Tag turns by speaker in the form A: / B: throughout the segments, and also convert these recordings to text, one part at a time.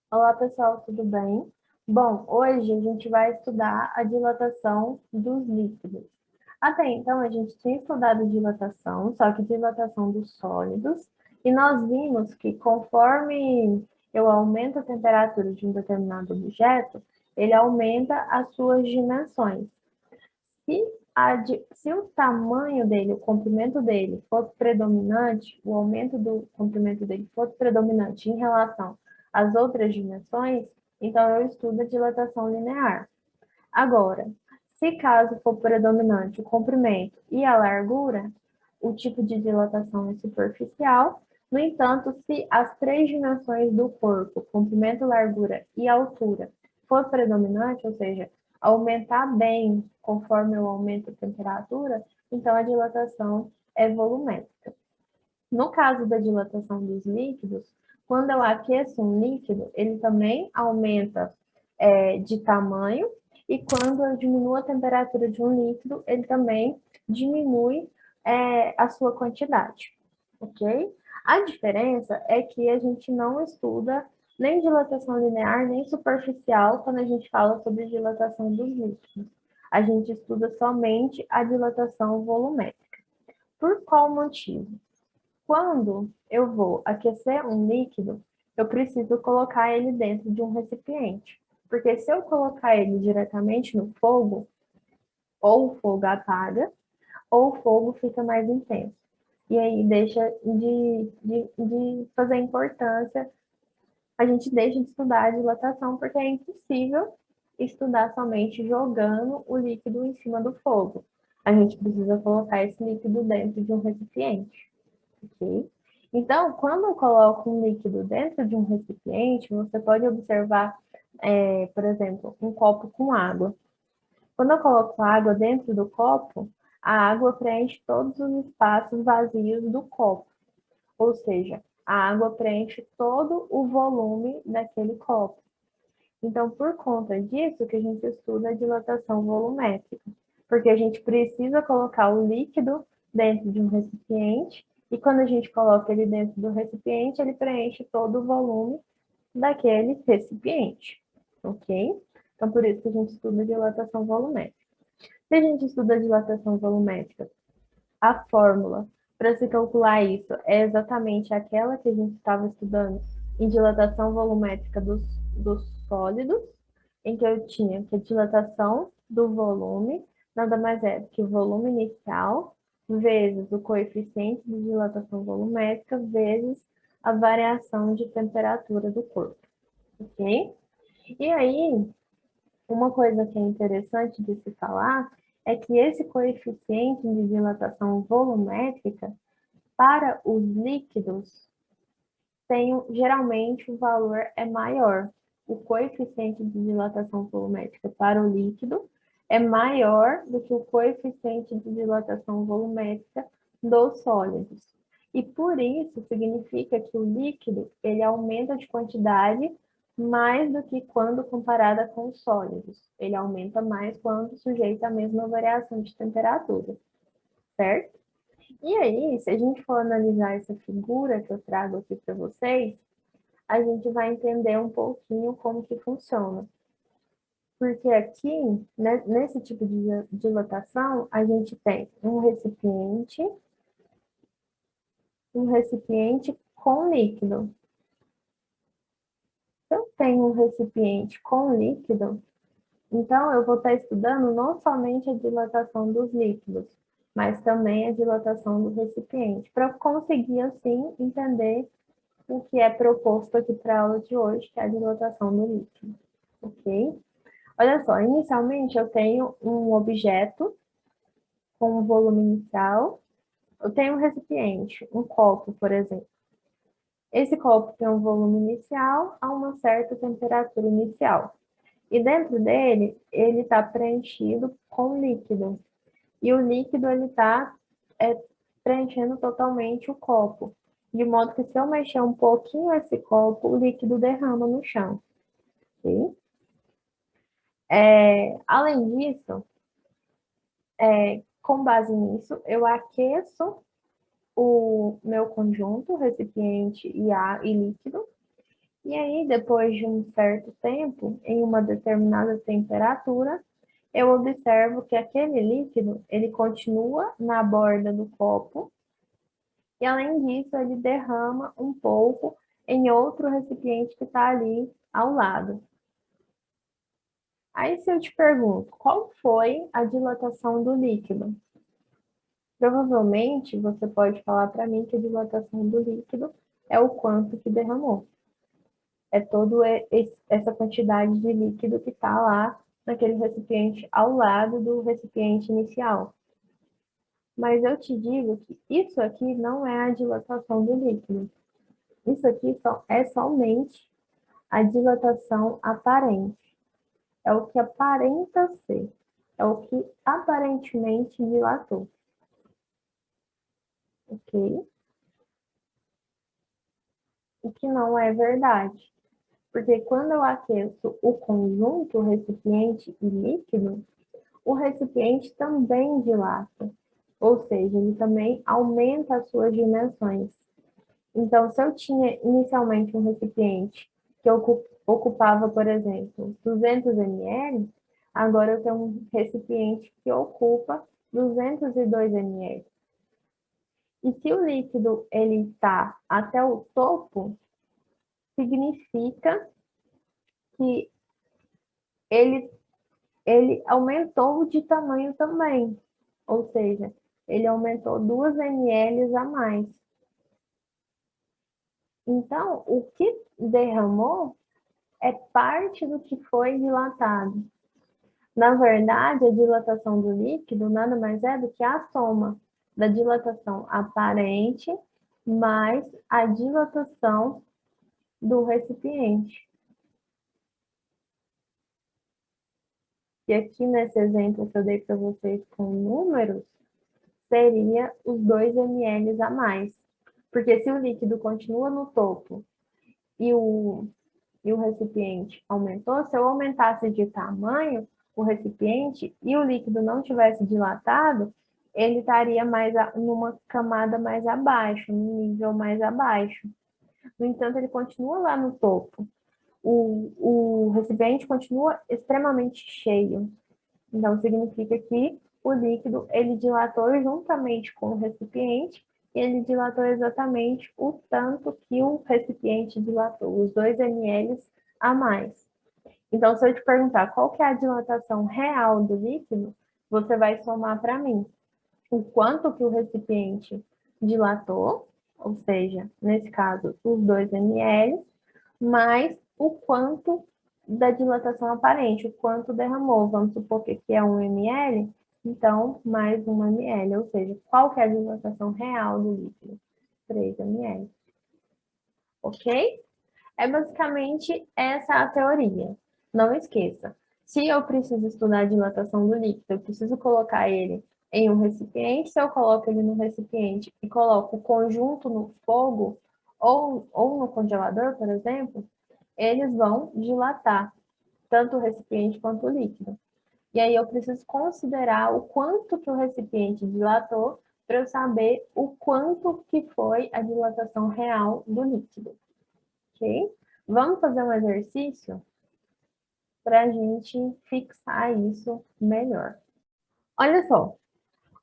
A: Olá, pessoal, tudo bem? Bom, hoje a gente vai estudar a dilatação dos líquidos. Até então, a gente tinha estudado dilatação, só que dilatação dos sólidos, e nós vimos que conforme eu aumento a temperatura de um determinado objeto, ele aumenta as suas dimensões. Se, se o tamanho dele, o comprimento dele, fosse predominante, o aumento do comprimento dele fosse predominante em relação às outras dimensões, então eu estudo a dilatação linear. Agora, se caso for predominante o comprimento e a largura, o tipo de dilatação é superficial. No entanto, se as três dimensões do corpo, comprimento, largura e altura, for predominante, ou seja, aumentar bem conforme eu aumento a temperatura, então a dilatação é volumétrica. No caso da dilatação dos líquidos, quando eu aqueço um líquido, ele também aumenta de tamanho, e quando eu diminuo a temperatura de um líquido, ele também diminui a sua quantidade, ok? A diferença é que a gente não estuda nem dilatação linear, nem superficial quando a gente fala sobre dilatação dos líquidos. A gente estuda somente a dilatação volumétrica. Por qual motivo? Quando eu vou aquecer um líquido, eu preciso colocar ele dentro de um recipiente. Porque se eu colocar ele diretamente no fogo, ou o fogo apaga, ou o fogo fica mais intenso. E aí deixa de fazer importância, a gente deixa de estudar a dilatação, porque é impossível estudar somente jogando o líquido em cima do fogo. A gente precisa colocar esse líquido dentro de um recipiente. Ok? Então, quando eu coloco um líquido dentro de um recipiente, você pode observar, por exemplo, um copo com água. Quando eu coloco água dentro do copo, a água preenche todos os espaços vazios do copo, ou seja, a água preenche todo o volume daquele copo. Então, por conta disso que a gente estuda a dilatação volumétrica, porque a gente precisa colocar o líquido dentro de um recipiente, e quando a gente coloca ele dentro do recipiente, ele preenche todo o volume daquele recipiente, ok? Então, por isso que a gente estuda a dilatação volumétrica. Se a gente estuda a dilatação volumétrica, a fórmula para se calcular isso é exatamente aquela que a gente estava estudando em dilatação volumétrica dos sólidos, em que eu tinha que a dilatação do volume nada mais é do que o volume inicial vezes o coeficiente de dilatação volumétrica vezes a variação de temperatura do corpo, ok? E aí, uma coisa que é interessante de se falar é que esse coeficiente de dilatação volumétrica para os líquidos tem geralmente o valor é maior. O coeficiente de dilatação volumétrica para o líquido é maior do que o coeficiente de dilatação volumétrica dos sólidos. E por isso significa que o líquido ele aumenta de quantidade mais do que quando comparada com os sólidos. Ele aumenta mais quando sujeito à mesma variação de temperatura, certo? E aí, se a gente for analisar essa figura que eu trago aqui para vocês, a gente vai entender um pouquinho como que funciona. Porque aqui, né, nesse tipo de dilatação, a gente tem um recipiente com líquido. Se eu tenho um recipiente com líquido, então eu vou estar estudando não somente a dilatação dos líquidos, mas também a dilatação do recipiente, para conseguir, assim, entender o que é proposto aqui para a aula de hoje, que é a dilatação do líquido, ok? Olha só, inicialmente eu tenho um objeto com um volume inicial, eu tenho um recipiente, um copo, por exemplo. Esse copo tem um volume inicial a uma certa temperatura inicial. E dentro dele, ele está preenchido com líquido. E o líquido, ele está preenchendo totalmente o copo. De modo que se eu mexer um pouquinho esse copo, o líquido derrama no chão. Ok? Além disso, com base nisso, eu aqueço o meu conjunto, recipiente e líquido, E aí, depois de um certo tempo, em uma determinada temperatura, eu observo que aquele líquido, ele continua na borda do copo, e além disso, ele derrama um pouco em outro recipiente que está ali ao lado. Aí, se eu te pergunto, qual foi a dilatação do líquido? Provavelmente, você pode falar para mim que a dilatação do líquido é o quanto que derramou. É toda essa quantidade de líquido que está lá naquele recipiente ao lado do recipiente inicial. Mas eu te digo que isso aqui não é a dilatação do líquido. Isso aqui é somente a dilatação aparente. É o que aparenta ser. É o que aparentemente dilatou. Ok? O que não é verdade. Porque quando eu aqueço o conjunto recipiente e líquido, o recipiente também dilata, ou seja, ele também aumenta as suas dimensões. Então, se eu tinha inicialmente um recipiente que ocupava, por exemplo, 200 ml, agora eu tenho um recipiente que ocupa 202 ml. E se o líquido ele está até o topo, significa que ele, ele aumentou de tamanho também. Ou seja, ele aumentou 2 ml a mais. Então, o que derramou é parte do que foi dilatado. Na verdade, a dilatação do líquido nada mais é do que a soma da dilatação aparente mais a dilatação do recipiente. E aqui nesse exemplo que eu dei para vocês com números, seria os 2 ml a mais. Porque se o líquido continua no topo e o recipiente aumentou, se eu aumentasse de tamanho o recipiente e o líquido não tivesse dilatado, ele estaria mais numa camada mais abaixo, num nível mais abaixo. No entanto, ele continua lá no topo. O recipiente continua extremamente cheio. Então, significa que o líquido ele dilatou juntamente com o recipiente e ele dilatou exatamente o tanto que o recipiente dilatou, os 2 ml a mais. Então, se eu te perguntar qual que é a dilatação real do líquido, você vai somar para mim o quanto que o recipiente dilatou, ou seja, nesse caso, os 2 ml, mais o quanto da dilatação aparente, o quanto derramou. Vamos supor que aqui é 1 ml, então mais 1 ml, ou seja, qual que é a dilatação real do líquido? 3 ml. Ok? É basicamente essa a teoria. Não esqueça, se eu preciso estudar a dilatação do líquido, eu preciso colocar ele em um recipiente. Se eu coloco ele no recipiente e coloco o conjunto no fogo ou no congelador, por exemplo, eles vão dilatar tanto o recipiente quanto o líquido. E aí eu preciso considerar o quanto que o recipiente dilatou para eu saber o quanto que foi a dilatação real do líquido, ok? Vamos fazer um exercício para a gente fixar isso melhor. Olha só,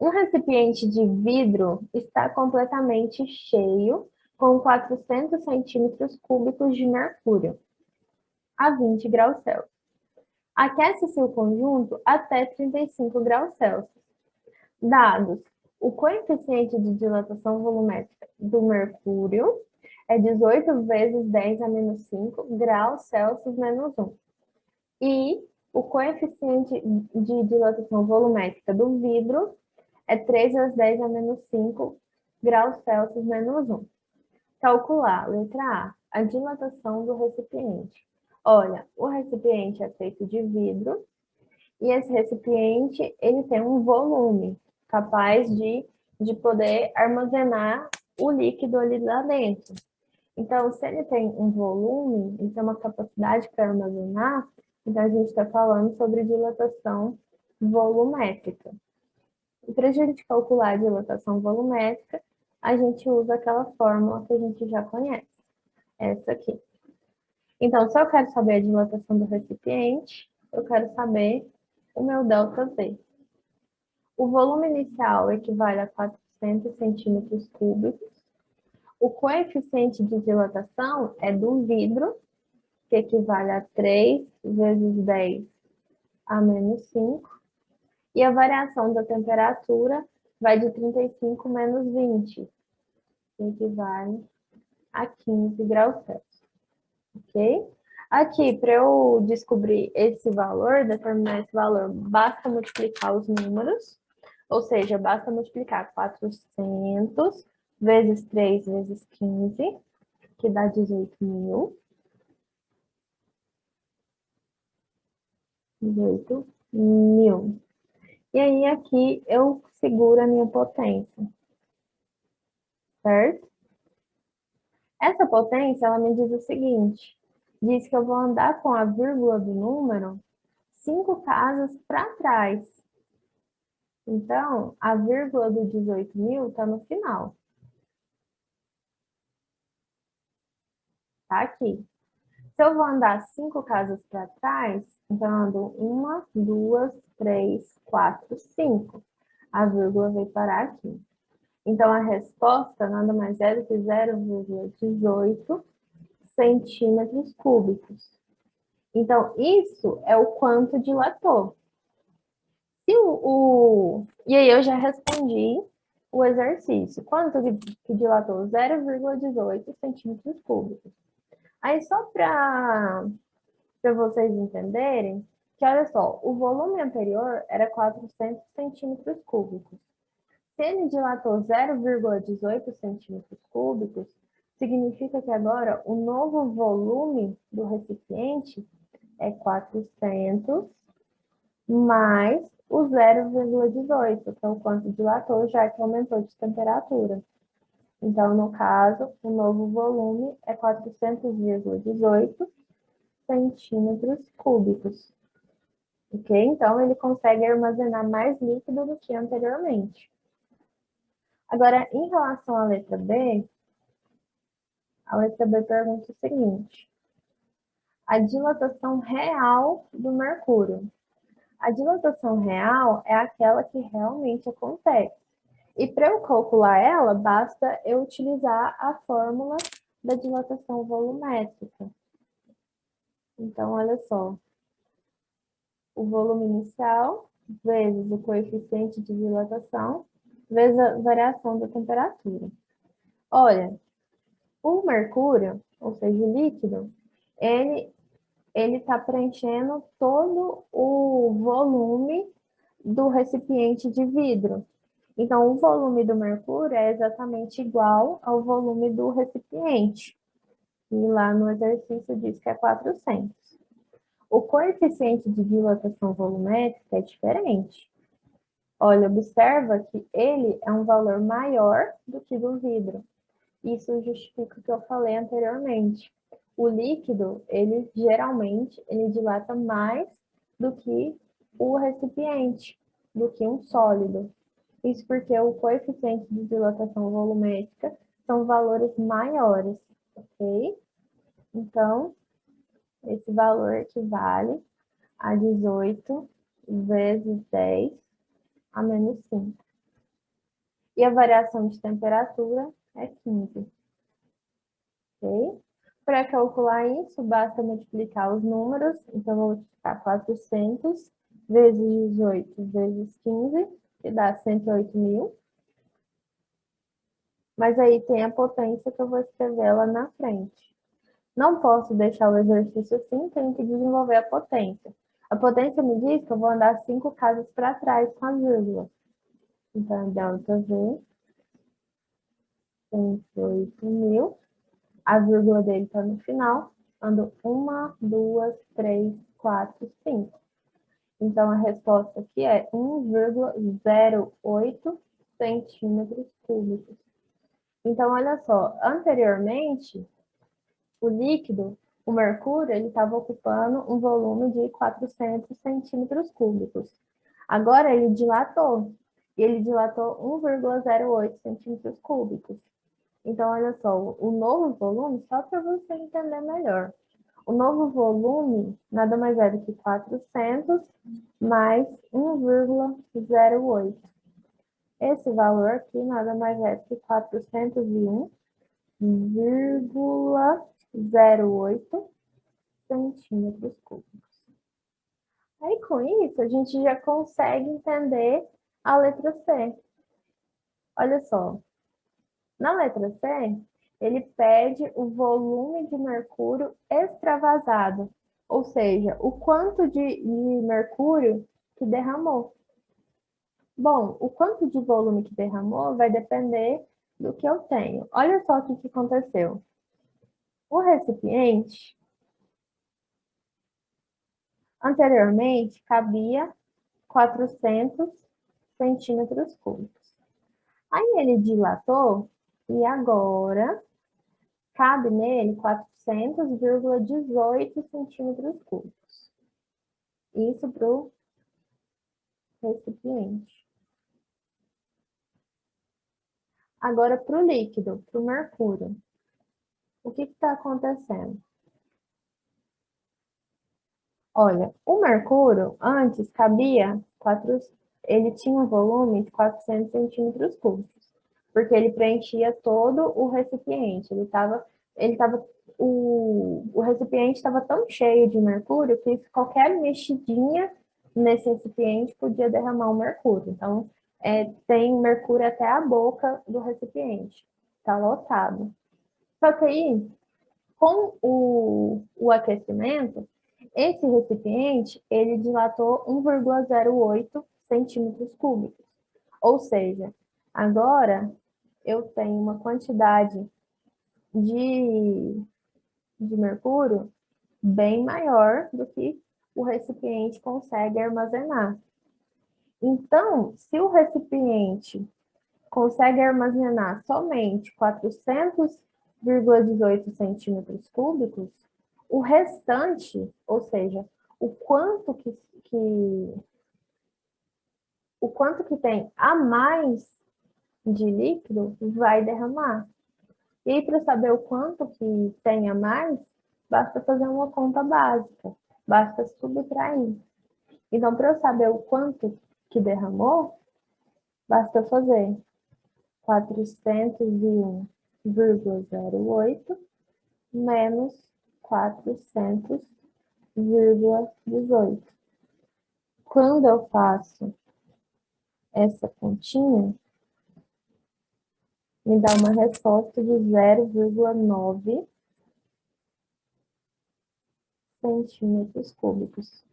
A: um recipiente de vidro está completamente cheio com 400 centímetros cúbicos de mercúrio a 20 graus Celsius. Aquece-se o conjunto até 35 graus Celsius. Dados: o coeficiente de dilatação volumétrica do mercúrio é 18 vezes 10 a menos 5 graus Celsius menos 1. E o coeficiente de dilatação volumétrica do vidro é 3 vezes 10 a menos 5 graus Celsius menos 1. Calcular, letra A dilatação do recipiente. Olha, o recipiente é feito de vidro e esse recipiente ele tem um volume capaz de poder armazenar o líquido ali lá dentro. Então, se ele tem um volume, ele tem uma capacidade para armazenar, então a gente está falando sobre dilatação volumétrica. E para a gente calcular a dilatação volumétrica, a gente usa aquela fórmula que a gente já conhece, essa aqui. Então, se eu quero saber a dilatação do recipiente, eu quero saber o meu ΔV. O volume inicial equivale a 400 centímetros cúbicos. O coeficiente de dilatação é do vidro, que equivale a 3 vezes 10 a menos 5. E a variação da temperatura vai de 35 menos 20, que equivale a 15 graus Celsius. Ok? Aqui, para eu descobrir esse valor, determinar esse valor, basta multiplicar os números, ou seja, basta multiplicar 400 vezes 3 vezes 15, que dá 18.000. 18.000. E aí, aqui, eu seguro a minha potência, certo? Essa potência, ela me diz o seguinte, diz que eu vou andar com a vírgula do número 5 casas para trás. Então, a vírgula do 18.000 está no final. Tá aqui. Se eu vou andar 5 casas para trás, então eu ando 1, 2, 3, 4, 5. A vírgula vai parar aqui. Então, a resposta nada mais é do que 0,18 centímetros cúbicos. Então, isso é o quanto dilatou. E aí eu já respondi o exercício. Quanto que dilatou? 0,18 centímetros cúbicos. Aí, só para vocês entenderem, que olha só, o volume anterior era 400 centímetros cúbicos. Se ele dilatou 0,18 centímetros cúbicos, significa que agora o novo volume do recipiente é 400 mais o 0,18, que é o quanto dilatou, já que aumentou de temperatura. Então, no caso, o novo volume é 400,18 centímetros cúbicos. Ok? Então, ele consegue armazenar mais líquido do que anteriormente. Agora, em relação à letra B, a letra B pergunta o seguinte: a dilatação real do mercúrio. A dilatação real é aquela que realmente acontece. E para eu calcular ela, basta eu utilizar a fórmula da dilatação volumétrica. Então, olha só. O volume inicial vezes o coeficiente de dilatação vezes a variação da temperatura. Olha, o mercúrio, ou seja, o líquido, ele está preenchendo todo o volume do recipiente de vidro. Então, o volume do mercúrio é exatamente igual ao volume do recipiente. E lá no exercício diz que é 400. O coeficiente de dilatação volumétrica é diferente. Olha, observa que ele é um valor maior do que do vidro. Isso justifica o que eu falei anteriormente. O líquido, ele geralmente, ele dilata mais do que o recipiente, do que um sólido. Isso porque o coeficiente de dilatação volumétrica são valores maiores, ok? Então, esse valor equivale a 18 vezes 10 a menos 5. E a variação de temperatura é 15. Ok? Para calcular isso, basta multiplicar os números. Então, vou multiplicar 400 vezes 18 vezes 15, que dá 108.000. Mas aí tem a potência que eu vou escrever lá na frente. Não posso deixar o exercício assim, tenho que desenvolver a potência. A potência me diz que eu vou andar 5 casas para trás com a vírgula. Então, ΔV, 108.000. A vírgula dele está no final. Ando 1, 2, 3, 4, 5. Então, a resposta aqui é 1,08 centímetros cúbicos. Então, olha só, anteriormente, o líquido, o mercúrio, ele estava ocupando um volume de 400 centímetros cúbicos. Agora, ele dilatou. E ele dilatou 1,08 centímetros cúbicos. Então, olha só, o novo volume, só para você entender melhor. O novo volume nada mais é do que 400 mais 1,08. Esse valor aqui nada mais é do que 401,08 centímetros cúbicos. Aí, com isso, a gente já consegue entender a letra C. Olha só, na letra C, ele pede o volume de mercúrio extravasado, ou seja, o quanto de mercúrio que derramou. Bom, o quanto de volume que derramou vai depender do que eu tenho. Olha só o que aconteceu. O recipiente, anteriormente, cabia 400 centímetros cúbicos. Aí ele dilatou e agora cabe nele 400,18 centímetros cúbicos. Isso para o recipiente. Agora, para o líquido, para o mercúrio. O que está acontecendo? Olha, o mercúrio antes cabia ele tinha um volume de 400 centímetros cúbicos, porque ele preenchia todo o recipiente. O recipiente estava tão cheio de mercúrio que qualquer mexidinha nesse recipiente podia derramar o mercúrio. Então, tem mercúrio até a boca do recipiente, está lotado. Só que aí, com o aquecimento, esse recipiente, ele dilatou 1,08 centímetros cúbicos. Ou seja, agora eu tenho uma quantidade de, de mercúrio bem maior do que o recipiente consegue armazenar. Então, se o recipiente consegue armazenar somente 400,18 centímetros cúbicos, o restante, ou seja, o quanto que tem a mais de líquido vai derramar. E aí, para saber o quanto que tem a mais, basta fazer uma conta básica, basta subtrair. Então, para eu saber o quanto que derramou, basta fazer 401,08 menos 400,18. Quando eu faço essa continha, me dá uma resposta de 0,9 centímetros cúbicos,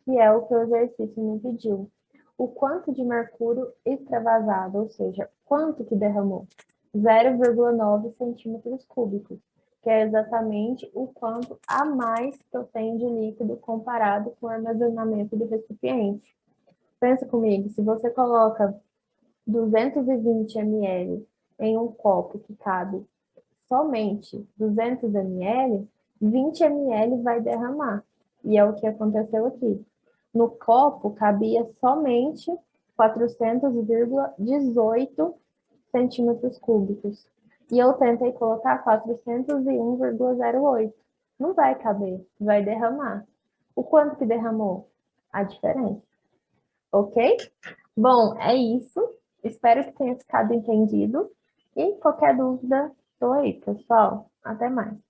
A: que é o que o exercício me pediu. O quanto de mercúrio extravasado, ou seja, quanto que derramou? 0,9 centímetros cúbicos, que é exatamente o quanto a mais que eu tenho de líquido comparado com o armazenamento do recipiente. Pensa comigo, se você coloca 220 ml em um copo que cabe somente 200 ml, 20 ml vai derramar. E é o que aconteceu aqui. No copo cabia somente 400,18 centímetros cúbicos. E eu tentei colocar 401,08. Não vai caber, vai derramar. O quanto que derramou? A diferença. Ok? Bom, é isso. Espero que tenha ficado entendido. E qualquer dúvida, estou aí, pessoal. Até mais.